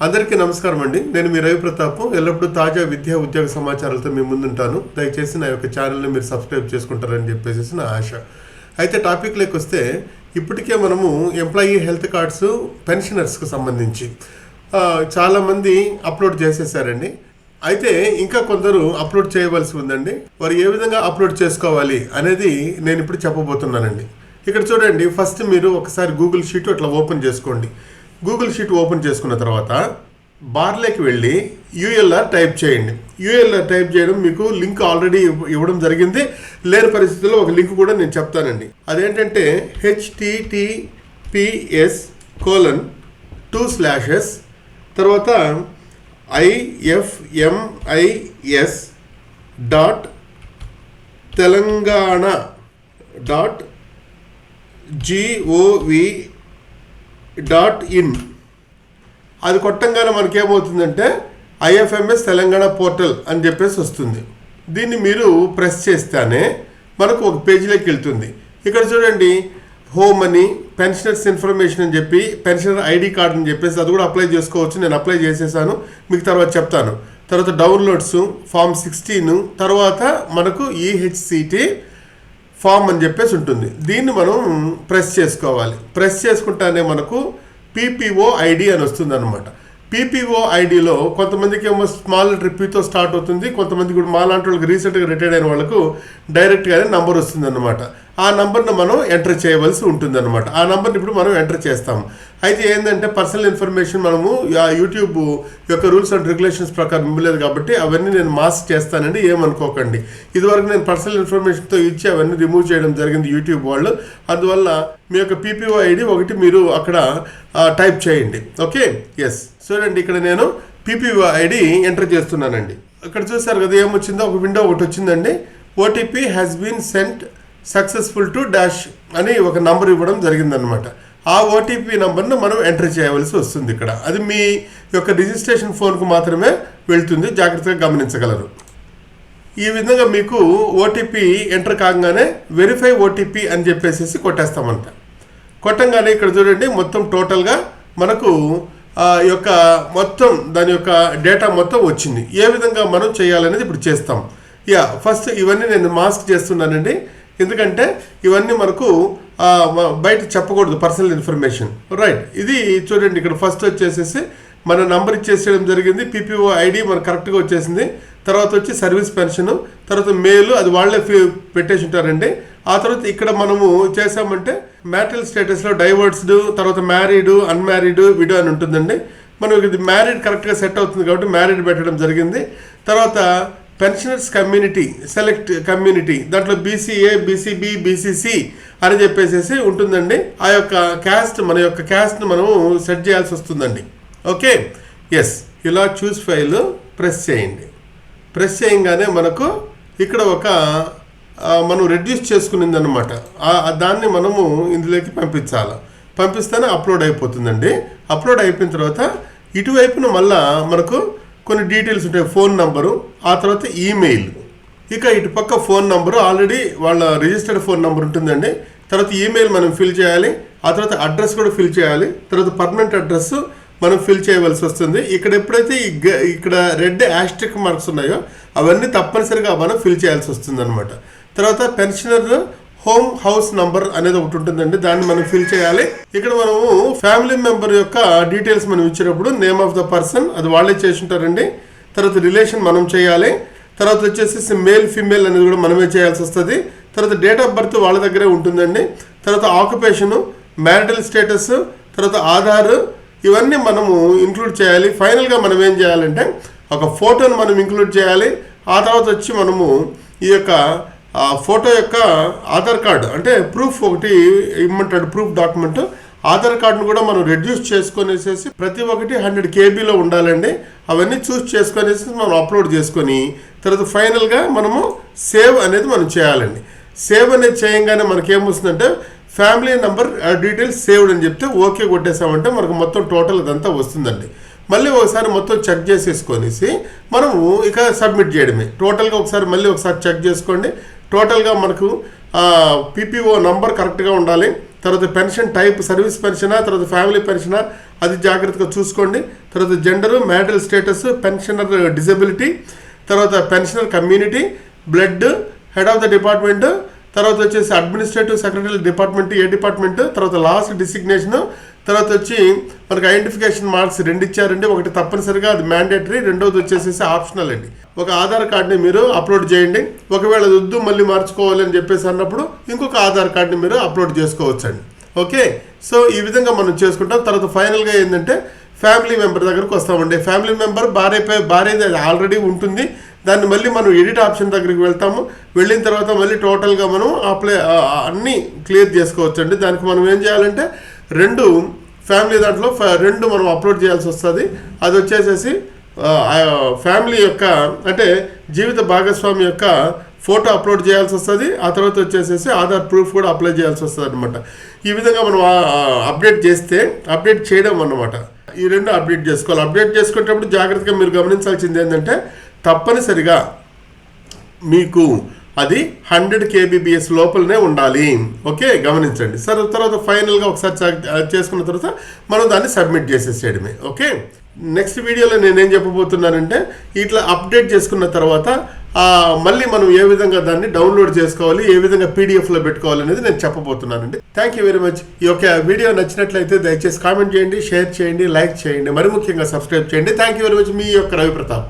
అందరికీ నమస్కారం అండి. నేను మీ రవి ప్రతాప్. ఎల్లప్పుడూ తాజా విద్యా ఉద్యోగ సమాచారాలతో మీ ముందుంటాను. దయచేసి నా యొక్క ఛానల్ని మీరు సబ్స్క్రైబ్ చేసుకుంటారని చెప్పేసి నా ఆశ. అయితే టాపిక్లోకి వస్తే, ఇప్పటికే మనము ఎంప్లాయీ హెల్త్ కార్డ్స్ పెన్షనర్స్కి సంబంధించి చాలామంది అప్లోడ్ చేసేసారండి. అయితే ఇంకా కొందరు అప్లోడ్ చేయవలసి ఉందండి. వారు ఏ విధంగా అప్లోడ్ చేసుకోవాలి అనేది నేను ఇప్పుడు చెప్పబోతున్నానండి. ఇక్కడ చూడండి, ఫస్ట్ మీరు ఒకసారి గూగుల్ షీట్ అట్లా ఓపెన్ చేసుకోండి. గూగుల్ షీట్ ఓపెన్ చేసుకున్న తర్వాత బార్లోకి వెళ్ళి యూఎల్ఆర్ టైప్ చేయండి. యూఎల్ఆర్ టైప్ చేయడం మీకు లింక్ ఆల్రెడీ ఇవ్వడం జరిగింది. లేని పరిస్థితుల్లో ఒక లింక్ కూడా నేను చెప్తానండి. అదేంటంటే https:// తర్వాత ifms.telangana.gov.in అది కొట్టంగానే మనకేమవుతుందంటే IFMS తెలంగాణ పోర్టల్ అని చెప్పేసి వస్తుంది. దీన్ని మీరు ప్రెస్ చేస్తేనే మనకు ఒక పేజీలోకి వెళ్తుంది. ఇక్కడ చూడండి, హోమ్ అని, పెన్షనర్స్ ఇన్ఫర్మేషన్ అని చెప్పి, పెన్షనర్ ఐడి కార్డ్ అని చెప్పేసి అది కూడా అప్లై చేసుకోవచ్చు. నేను అప్లై చేసేసాను, మీకు తర్వాత చెప్తాను. తర్వాత డౌన్లోడ్స్, ఫామ్ 16, తర్వాత మనకు EHCT ఫామ్ అని చెప్పేసి ఉంటుంది. దీన్ని మనం ప్రెస్ చేసుకోవాలి. ప్రెస్ చేసుకుంటానే మనకు PPO ID అని వస్తుంది అనమాట. PPO IDలో కొంతమందికి ఏమో స్మాల్ ట్రిప్తో స్టార్ట్ అవుతుంది, కొంతమందికి కూడా మాలాంటి వాళ్ళకి రీసెంట్గా రిటైర్డ్ అయిన వాళ్ళకు డైరెక్ట్గానే నంబర్ వస్తుంది అనమాట. ఆ నంబర్ను మనం ఎంటర్ చేయవలసి ఉంటుంది అనమాట. ఆ నంబర్ని ఇప్పుడు మనం ఎంటర్ చేస్తాము. అయితే ఏంటంటే పర్సనల్ ఇన్ఫర్మేషన్ మనము యూట్యూబ్ యొక్క రూల్స్ అండ్ రెగ్యులేషన్స్ ప్రకారం ఇవ్వలేదు కాబట్టి అవన్నీ నేను మాస్క్ చేస్తానండి, ఏమనుకోకండి. ఇదివరకు నేను పర్సనల్ ఇన్ఫర్మేషన్తో ఇచ్చి అవన్నీ రిమూవ్ చేయడం జరిగింది యూట్యూబ్ వాళ్ళు. అందువల్ల మీ యొక్క PPO ID ఒకటి మీరు అక్కడ టైప్ చేయండి. Okay, yes. చూడండి, ఇక్కడ నేను PPO ID ఎంటర్ చేస్తున్నానండి. ఇక్కడ చూసారు కదా ఏమొచ్చిందో, ఒక విండో ఒకటి వచ్చిందండి. OTP has been sent successful to dash అని ఒక నంబర్ ఇవ్వడం జరిగిందనమాట. ఆ OTP నంబర్ను మనం ఎంటర్ చేయవలసి వస్తుంది ఇక్కడ. అది మీ యొక్క రిజిస్ట్రేషన్ ఫోన్కు మాత్రమే వెళ్తుంది, జాగ్రత్తగా గమనించగలరు. ఈ విధంగా మీకు OTP ఎంటర్ కాగానే వెరిఫై OTP అని చెప్పేసి కొట్టేస్తామంట. కొట్టంగానే ఇక్కడ చూడండి, మొత్తం టోటల్గా మనకు యొక్క మొత్తం దాని యొక్క డేటా మొత్తం వచ్చింది. ఏ విధంగా మనం చేయాలనేది ఇప్పుడు చేస్తాం. ఫస్ట్ ఇవన్నీ నేను మాస్క్ చేస్తున్నానండి, ఎందుకంటే ఇవన్నీ మనకు బయట చెప్పకూడదు, పర్సనల్ ఇన్ఫర్మేషన్. రైట్, ఇది చూడండి, ఇక్కడ ఫస్ట్ వచ్చేసేసి మన నంబర్ ఇచ్చేసేయడం జరిగింది. PPO ID మనకు కరెక్ట్గా వచ్చేసింది. తర్వాత వచ్చి సర్వీస్ పెన్షన్, తర్వాత మెయిల్, అది వాళ్ళే పెట్టేసి ఉంటారండి. ఆ తర్వాత ఇక్కడ మనము చేసామంటే మ్యారిటల్ స్టేటస్లో డైవర్స్డ్, తర్వాత మ్యారీడ్, అన్మ్యారీడ్, విడో అని ఉంటుందండి. మనం ఇది మ్యారీడ్ కరెక్ట్గా సెట్ అవుతుంది కాబట్టి మ్యారీడ్ పెట్టడం జరిగింది. తర్వాత పెన్షనర్స్ కమ్యూనిటీ, సెలెక్ట్ కమ్యూనిటీ, దాంట్లో BCA, BCB, BCC అని చెప్పేసి ఉంటుందండి. ఆ యొక్క క్యాస్ట్, మన యొక్క క్యాస్ట్ని మనము సెట్ చేయాల్సి వస్తుందండి. Okay, yes. ఇలా చూస్ ఫైల్ ప్రెస్ చేయండి. ప్రెస్ చేయగానే మనకు ఇక్కడ ఒక మనం రెడ్యూస్ చేసుకునింది అనమాట. దాన్ని మనము ఇందులోకి పంపించాలి. పంపిస్తేనే అప్లోడ్ అయిపోతుందండి. అప్లోడ్ అయిపోయిన తర్వాత ఇటువైపున మళ్ళా మనకు కొన్ని డీటెయిల్స్ ఉంటాయి. ఫోన్ నంబరు, ఆ తర్వాత ఈమెయిల్. ఇక ఇటు పక్క ఫోన్ నంబరు ఆల్రెడీ వాళ్ళ రిజిస్టర్డ్ ఫోన్ నెంబర్ ఉంటుందండి. తర్వాత ఈమెయిల్ మనం ఫిల్ చేయాలి. ఆ తర్వాత అడ్రస్ కూడా ఫిల్ చేయాలి. తర్వాత పర్మనెంట్ అడ్రస్ మనం ఫిల్ చేయవలసి వస్తుంది. ఇక్కడ ఎప్పుడైతే ఇక్కడ రెడ్ యాస్ట్రిక్ మార్క్స్ ఉన్నాయో అవన్నీ తప్పనిసరిగా మనం ఫిల్ చేయాల్సి వస్తుంది అనమాట. తర్వాత పెన్షనర్ హోమ్ హౌస్ నంబర్ అనేది ఒకటి ఉంటుందండి, దాన్ని మనం ఫిల్ చేయాలి. ఇక్కడ మనము ఫ్యామిలీ మెంబర్ యొక్క డీటెయిల్స్ మనం ఇచ్చినప్పుడు నేమ్ ఆఫ్ ద పర్సన్ అది వాళ్ళే చేసి ఉంటారండి. తర్వాత రిలేషన్ మనం చేయాలి. తర్వాత వచ్చేసి మేల్ ఫీమేల్ అనేది కూడా మనమే చేయాల్సి వస్తుంది. తర్వాత డేట్ ఆఫ్ బర్త్ వాళ్ళ దగ్గరే ఉంటుందండి. తర్వాత ఆక్యుపేషను, మ్యారిటల్ స్టేటస్, తర్వాత ఆధార్, ఇవన్నీ మనము ఇంక్లూడ్ చేయాలి. ఫైనల్గా మనం ఏం చేయాలంటే ఒక ఫోటోను మనం ఇంక్లూడ్ చేయాలి. ఆ తర్వాత వచ్చి మనము ఈ యొక్క ఫోటో యొక్క ఆధార్ కార్డు అంటే ప్రూఫ్ ఒకటి ఇమ్మంటాడు, ప్రూఫ్ డాక్యుమెంట్. ఆధార్ కార్డును కూడా మనం రెడ్యూస్ చేసుకొనేసేసి ప్రతి ఒక్కటి 100 KBలో ఉండాలండి. అవన్నీ చూస్ చేసుకొనేసి మనం అప్లోడ్ చేసుకొని తర్వాత ఫైనల్గా మనము సేవ్ అనేది మనం చేయాలండి. సేవ్ అనేది చేయగానే మనకేమొస్తుందంటే ఫ్యామిలీ నెంబర్ డీటెయిల్స్ సేవ్డ్ అని చెప్తే ఓకే కొట్టేసామంటే మనకు మొత్తం టోటల్ అదంతా వస్తుందండి. మళ్ళీ ఒకసారి మొత్తం చెక్ చేసేసుకొనేసి మనము ఇక సబ్మిట్ చేయడమే. టోటల్గా ఒకసారి మళ్ళీ ఒకసారి చెక్ చేసుకోండి. టోటల్గా మనకు PPO నంబర్ కరెక్ట్గా ఉండాలి. తర్వాత పెన్షన్ టైప్ సర్వీస్ పెన్షనా, తర్వాత ఫ్యామిలీ పెన్షనా, అది జాగ్రత్తగా చూసుకోండి. తర్వాత gender, marital status, pensioner disability, తర్వాత pensioner community, blood, head of the department, తర్వాత వచ్చేసి అడ్మినిస్ట్రేటివ్ సెక్రటరీ డిపార్ట్మెంట్, ఏ డిపార్ట్మెంట్, తర్వాత లాస్ట్ డిసిగ్నేషన్, తర్వాత వచ్చి మనకు ఐడెంటిఫికేషన్ మార్క్స్ 2 ఇచ్చారండి. ఒకటి తప్పనిసరిగా అది మ్యాండేటరీ, రెండోది వచ్చేసి ఆప్షనల్ అండి. ఒక ఆధార్ కార్డ్ని మీరు అప్లోడ్ చేయండి. ఒకవేళ అది వద్దు మళ్ళీ మార్చుకోవాలి అని చెప్పేసి అన్నప్పుడు ఇంకొక ఆధార్ కార్డ్ని మీరు అప్లోడ్ చేసుకోవచ్చండి. ఓకే, సో ఈ విధంగా మనం చేసుకుంటాం. తర్వాత ఫైనల్గా ఏంటంటే ఫ్యామిలీ మెంబర్ దగ్గరకు వస్తామండి. ఫ్యామిలీ మెంబర్ భార్యది ఆల్రెడీ ఉంటుంది. దాన్ని మళ్ళీ మనం ఎడిట్ ఆప్షన్ దగ్గరికి వెళ్తాము. వెళ్ళిన తర్వాత మళ్ళీ టోటల్గా మనం అన్నీ క్లియర్ చేసుకోవచ్చు అండి. దానికి మనం ఏం చేయాలంటే 2 ఫ్యామిలీ దాంట్లో 2 మనం అప్లోడ్ చేయాల్సి వస్తుంది. అది వచ్చేసేసి ఫ్యామిలీ యొక్క అంటే జీవిత భాగస్వామి యొక్క ఫోటో అప్లోడ్ చేయాల్సి వస్తుంది. ఆ తర్వాత వచ్చేసేసి ఆధార్ ప్రూఫ్ కూడా అప్లై చేయాల్సి వస్తుంది అనమాట. ఈ విధంగా మనం అప్డేట్ చేయడం అన్నమాట. ఈ 2 అప్డేట్ చేసుకోవాలి. అప్డేట్ చేసుకునేటప్పుడు జాగ్రత్తగా మీరు గమనించాల్సింది ఏంటంటే తప్పనిసరిగా మీకు అది 100 kbps లోపలనే ఉండాలి. ఓకే, గమనించండి. సరే, తర్వాత ఫైనల్గా ఒకసారి చేసుకున్న తర్వాత మనం దాన్ని సబ్మిట్ చేసేసేయడమే. ఓకే, నెక్స్ట్ వీడియోలో నేనేం చెప్పబోతున్నానంటే ఇట్లా అప్డేట్ చేసుకున్న తర్వాత మళ్ళీ మనం ఏ విధంగా దాన్ని డౌన్లోడ్ చేసుకోవాలి, ఏ విధంగా పీడిఎఫ్లో పెట్టుకోవాలి అనేది నేను చెప్పబోతున్నానండి. Thank you very much. ఈ యొక్క వీడియో నచ్చినట్లయితే దయచేసి కామెంట్ చేయండి, షేర్ చేయండి, లైక్ చేయండి, మరి ముఖ్యంగా సబ్స్క్రైబ్ చేయండి. Thank you very much. మీ యొక్క రవి ప్రతాప్.